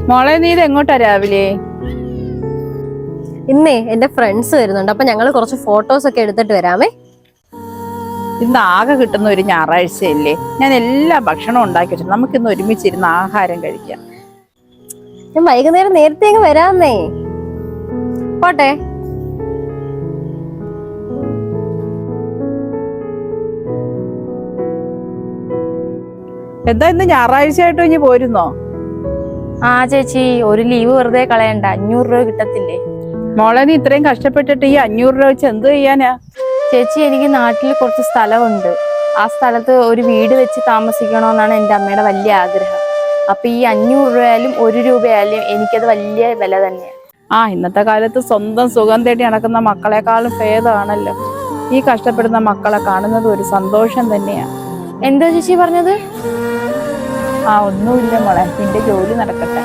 മോളെ നീ ഇത് എങ്ങോട്ടാ രാവിലെ? ഇന്നേ എന്റെ ഫ്രണ്ട്സ് വരുന്നുണ്ട്, അപ്പൊ ഞങ്ങള് കുറച്ച് ഫോട്ടോസ് ഒക്കെ എടുത്തിട്ട് വരാമേ. ഇന്ന് ആകെ കിട്ടുന്ന ഒരു ഞായറാഴ്ചയല്ലേ, ഞാൻ എല്ലാ ഭക്ഷണവും ഉണ്ടാക്കി വെച്ചു. നമുക്കിന്ന് ഒരുമിച്ചിരുന്ന് ആഹാരം കഴിക്കാം. ഞാൻ വൈകുന്നേരം നേരത്തെ അങ്ങ് വരാന്നേ. പോട്ടെ. എന്താ ഇന്ന് ഞായറാഴ്ച ആയിട്ട് ഇനി പോരുന്നോ? ആ ചേച്ചി, ഒരു ലീവ് വെറുതെ കളയണ്ട, 500 രൂപ കിട്ടത്തില്ലേ? മോളെ നീ ഇത്രയും കഷ്ടപ്പെട്ടിട്ട് ഈ 500 രൂപ വെച്ച് എന്ത് ചെയ്യാനാ? ചേച്ചി, എനിക്ക് നാട്ടിൽ കുറച്ച് സ്ഥലമുണ്ട്. ആ സ്ഥലത്ത് ഒരു വീട് വെച്ച് താമസിക്കണമെന്നാണ് എൻ്റെ അമ്മയുടെ വലിയ ആഗ്രഹം. അപ്പൊ ഈ 500 രൂപയായാലും 1 രൂപയായാലും എനിക്കത് വലിയ വില തന്നെയാണ്. ഇന്നത്തെ കാലത്ത് സ്വന്തം സുഖം തേടി നടക്കുന്ന മക്കളെക്കാളും ഭേദമാണല്ലോ ഈ കഷ്ടപ്പെടുന്ന മക്കളെ കാണുന്നത്. ഒരു സന്തോഷം തന്നെയാണ്. എന്താ ചേച്ചി പറഞ്ഞത്? ഒന്നുമില്ല മോളെ, നിന്റെ ജോലി നടക്കട്ടെ.